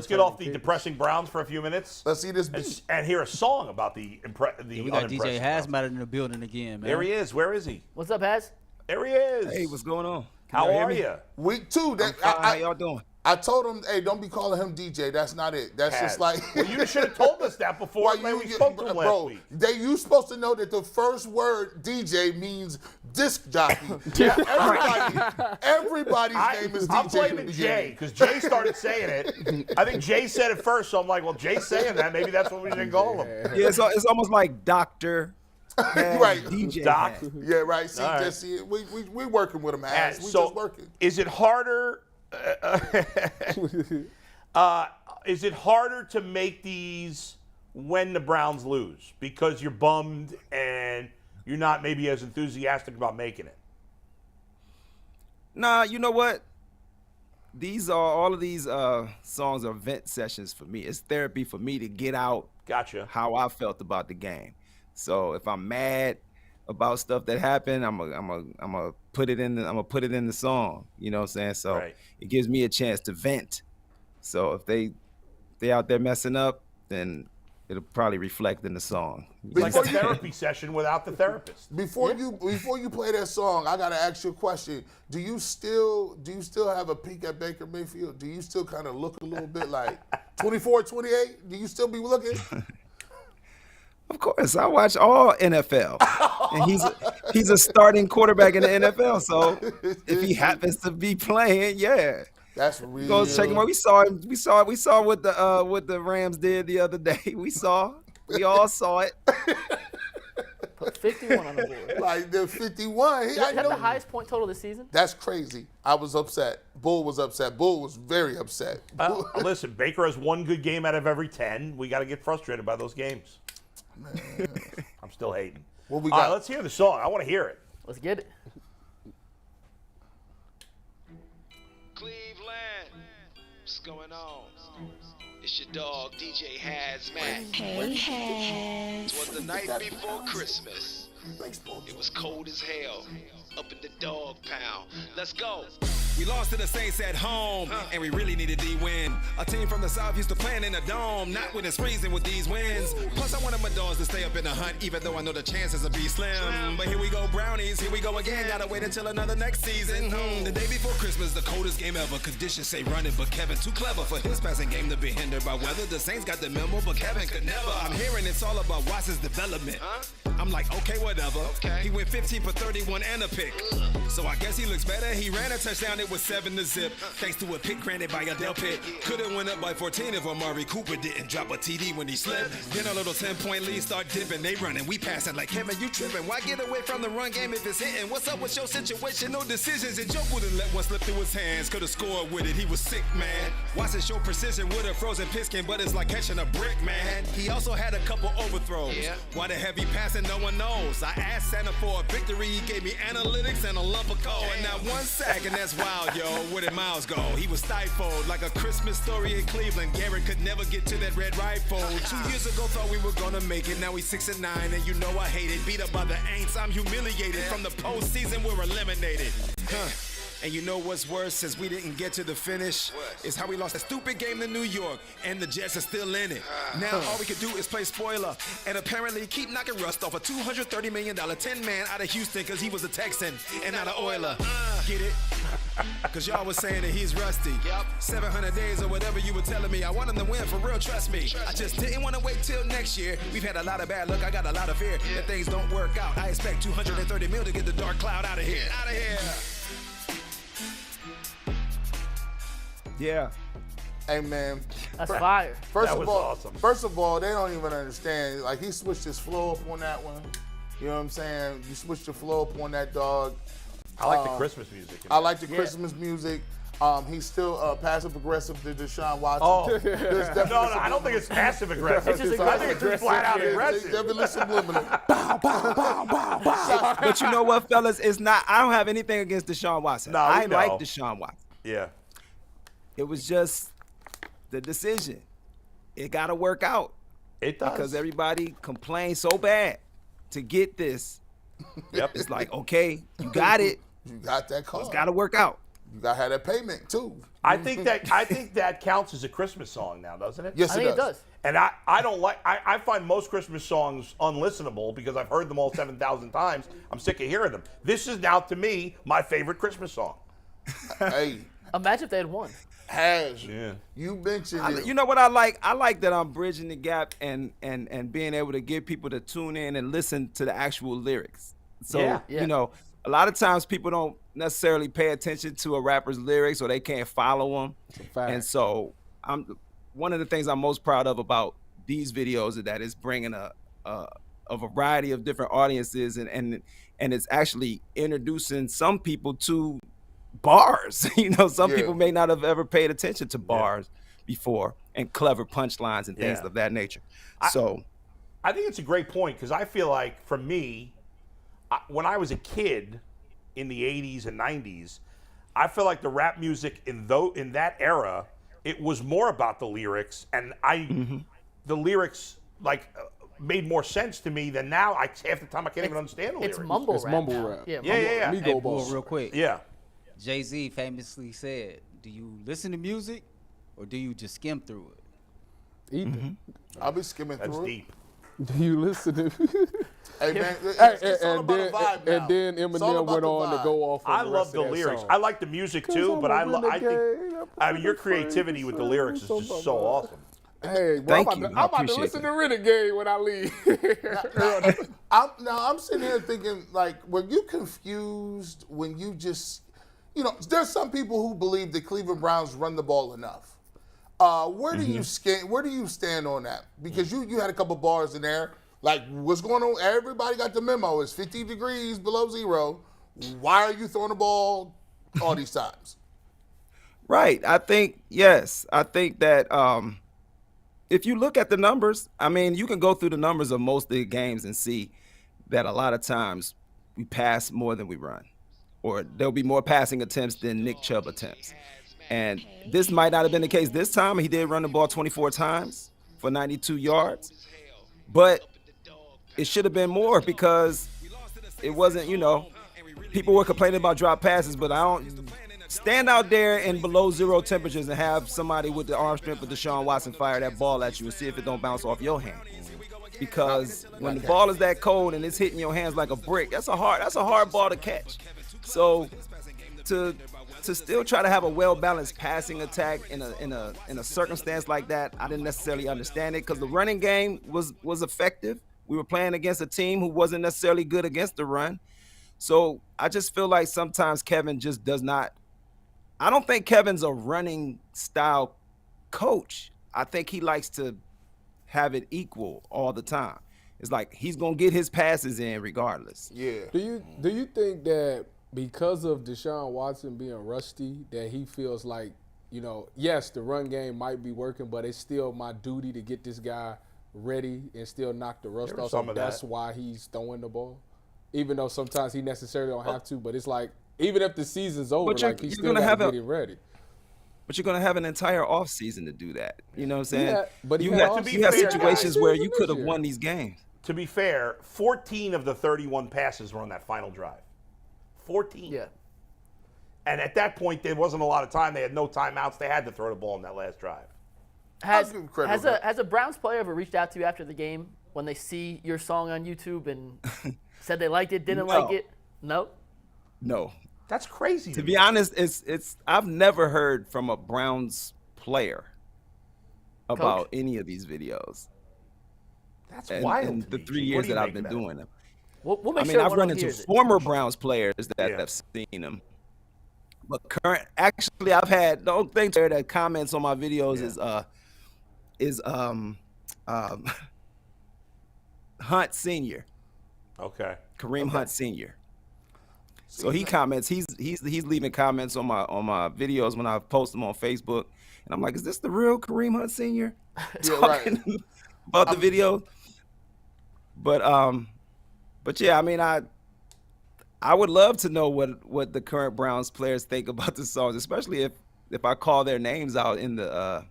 Let's get off the depressing Browns for a few minutes. Let's see this. And hear a song about the we got DJ HazMatt in the building again, man. There he is. Where is he? What's up, Haz? There he is. Hey, what's going on? How are you? Week 2. How y'all doing? I told him, hey, don't be calling him DJ. That's not it. That's just like. Well, you should have told us that before we spoke to him last week. You supposed to know that the first word DJ means disc jockey. Yeah. Everybody's name is DJ. I'm blaming Jay because Jay started saying it. I think Jay said it first, so I'm like, well, Jay's saying that. Maybe that's what we should call him. Yeah, it's almost like Doctor. Right. DJ Doc. Yeah, right. See, right. just see, we working with him, Haz. We so just working. Is it harder? Is it harder to make these when the Browns lose because you're bummed and you're not maybe as enthusiastic about making it? Nah, you know what? All of these songs are vent sessions for me. It's therapy for me to get out how I felt about the game. So if I'm mad about stuff that happened, I'm gonna put it in the song. You know what I'm saying? So it gives me a chance to vent. So if they out there messing up, then it'll probably reflect in the song. Like a therapy session without the therapist. Before you play that song, I gotta ask you a question. Do you still have a peek at Baker Mayfield? Do you still kind of look a little bit like 24, 28? Do you still be looking? Of course, I watch all NFL, and he's a starting quarterback in the NFL. So if he happens to be playing, yeah, that's real. Go check him out. We saw what the Rams did the other day. We all saw it. Put 51 on the board. Like the 51. Is that the highest point total this season? That's crazy. I was upset. Bull was upset. Bull was very upset. Listen, Baker has one good game out of every 10. We got to get frustrated by those games. Man. I'm still hating. What we got? All right, let's hear the song. I want to hear it. Let's get it. Cleveland, what's going on? It's your dog, DJ HazMatt. Hey, Haz. It was the night before Christmas. It was cold as hell. Up in the dog pound. Let's go. We lost to the Saints at home, and we really needed the win. A team from the South used to playing in the dome, not when it's freezing with these wins. Plus, I wanted my dogs to stay up in the hunt, even though I know the chances will be slim. But here we go, Brownies, here we go again. Gotta wait until another next season. The day before Christmas, the coldest game ever. Conditions say running, but Kevin too clever for his passing game to be hindered by weather. The Saints got the memo, but Kevin could never. I'm hearing it's all about Watts's development. I'm like, okay, whatever. He went 15 for 31 and a pick. So I guess he looks better. He ran a touchdown, it was 7-0. Thanks to a pick granted by Adele Pitt. Could've went up by 14 if Amari Cooper didn't drop a TD when he slipped. Then a little 10-point lead start dipping. They running, we passing like Kevin, you tripping. Why get away from the run game if it's hitting? What's up with your situation? No decisions. And Joe wouldn't let one slip through his hands. Could've scored with it, he was sick, man. Watson showed precision with a frozen piston, but it's like catching a brick, man. He also had a couple overthrows. Why the heavy passing, no one knows. I asked Santa for a victory, he gave me analytics and a lump of coal. And not one sack, and that's wild, yo. Where did Miles go? He was stifled like a Christmas story in Cleveland. Garrett could never get to that red rifle. 2 years ago, thought we were gonna make it. Now we 6-9, and you know I hate it. Beat up by the Aints, I'm humiliated. From the postseason, we're eliminated. And you know what's worse, since we didn't get to the finish, is how we lost a stupid game to New York, and the Jets are still in it. Now all we can do is play spoiler, and apparently keep knocking rust off a $230 million 10-man out of Houston, because he was a Texan and not an Oiler. Get it? Because y'all was saying that he's rusty. 700 days or whatever you were telling me. I want him to win for real, trust me. I just didn't want to wait till next year. We've had a lot of bad luck, I got a lot of fear that things don't work out. I expect $230 million to get the dark cloud out of here. Out of here. Yeah. Hey, man. That's fire. First of all, they don't even understand. Like, he switched his flow up on that one. You know what I'm saying? You switched your flow up on that dog. I like the Christmas music. I like the Christmas music. He's still passive-aggressive to Deshaun Watson. Oh. No, I don't think it's passive-aggressive. I think it's just flat-out aggressive. Definitely subliminal. Bow, bow, bow, bow, bow. But you know what, fellas? It's not. I don't have anything against Deshaun Watson. No, I like Deshaun Watson. Yeah. It was just the decision. It got to work out. It does. Because everybody complained so bad to get this. Yep. It's like, okay, you got it. You got that call. It's got to work out. You gotta have that payment too. I think that counts as a Christmas song now, doesn't it? Yes, I think it does. And I don't like. I find most Christmas songs unlistenable because I've heard them all 7,000 times. I'm sick of hearing them. This is now to me my favorite Christmas song. Hey, Imagine if they had won. You mentioned it. You know what I like? I like that I'm bridging the gap and being able to get people to tune in and listen to the actual lyrics. So, you know, a lot of times people don't necessarily pay attention to a rapper's lyrics or they can't follow them. And so one of the things I'm most proud of about these videos is that it's bringing a variety of different audiences and it's actually introducing some people to bars. You know, some people may not have ever paid attention to bars before and clever punchlines and things of that nature. So I think it's a great point because I feel like for me, when I was a kid in the 80s and 90s, I feel like the rap music in that era, it was more about the lyrics, and the lyrics made more sense to me than now. Half the time I can't even understand the lyrics. It's mumble rap. Mumble rap. Yeah. Hey, real quick. Yeah. Jay-Z famously said, "Do you listen to music, or do you just skim through it?" Either. I'll be skimming That's through deep. Do you listen to? Hey man, and then Eminem went on to go off. I love the lyrics. I like the music too, but I think your creativity with the lyrics is just so awesome. Hey, bro, I'm about to listen to Renegade when I leave. I'm sitting here thinking, like, were you confused when you just, you know, there's some people who believe the Cleveland Browns run the ball enough. Where do you stand on that? Because you had a couple bars in there. Like, what's going on? Everybody got the memo. It's 50 degrees below zero. Why are you throwing the ball all these times? Right. I think that if you look at the numbers, I mean, you can go through the numbers of most of the games and see that a lot of times we pass more than we run, or there'll be more passing attempts than Nick Chubb attempts. And this might not have been the case this time. He did run the ball 24 times for 92 yards, but it should have been more because it wasn't, you know, people were complaining about drop passes, but I don't stand out there in below zero temperatures and have somebody with the arm strength of Deshaun Watson fire that ball at you and see if it don't bounce off your hand. Because when the ball is that cold and it's hitting your hands like a brick, that's a hard ball to catch. So to still try to have a well-balanced passing attack in a circumstance like that, I didn't necessarily understand it because the running game was effective. We were playing against a team who wasn't necessarily good against the run. So I just feel like sometimes Kevin just does not. I don't think Kevin's a running style coach. I think he likes to have it equal all the time. It's like he's gonna get his passes in regardless. Yeah. Do you think that because of Deshaun Watson being rusty, that he feels like, you know, yes, the run game might be working, but it's still my duty to get this guy ready and still knock the rust off. So that's why he's throwing the ball, even though sometimes he necessarily don't have to. But it's like even if the season's over, like he's still got to get it ready. But you're gonna have an entire off season to do that. You know what I'm saying? Yeah, but you have situations where you could have won these games. To be fair, 14 of the 31 passes were on that final drive. 14. Yeah. And at that point, there wasn't a lot of time. They had no timeouts. They had to throw the ball in that last drive. Has a Browns player ever reached out to you after the game when they see your song on YouTube and said they liked it, didn't like it? No? No. That's crazy. To be honest, it's I've never heard from a Browns player about any of these videos. That's wild. In the 3 years that I've been doing them. We'll make I mean, sure I've run into former Browns players that have seen them. But actually, I've had the only thing that comments on my videos is Hunt Sr. Okay. Kareem Hunt Sr. So he comments. He's leaving comments on my videos when I post them on Facebook, and I'm like, is this the real Kareem Hunt Sr. talking about the video? But yeah, I mean, I would love to know what the current Browns players think about the songs, especially if I call their names out in the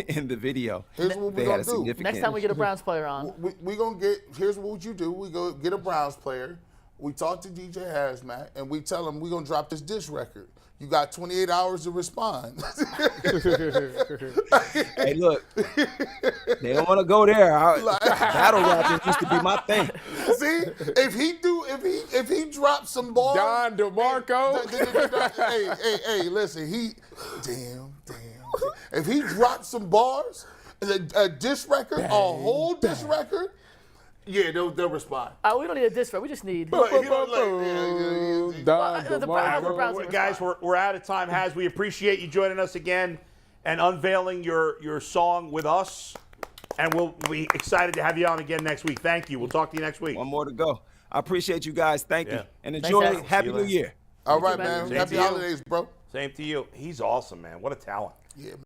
video. Here's what we're gonna do. Next time we get a Browns player on, we're gonna here's what you do. We go get a Browns player. we talk to DJ HazMatt, and we tell him we're going to drop this diss record. You got 28 hours to respond. Hey, look, they don't want to go there. Battle rapping used to be my thing. See, if he drops some bars, Don DeMarco. hey, listen, damn. If he drops some bars, a diss record, a whole diss record, yeah, they'll respond. We don't need a diss record. We just need. Don DeMarco. Guys, we're out of time. Haz, we appreciate you joining us again and unveiling your song with us. And we'll be excited to have you on again next week. Thank you. We'll talk to you next week. One more to go. I appreciate you guys. Thank you. And Thanks, enjoy. Haz. Happy New Year. All right, man. Happy holidays, bro. Same to you. He's awesome, man. What a talent. Yeah.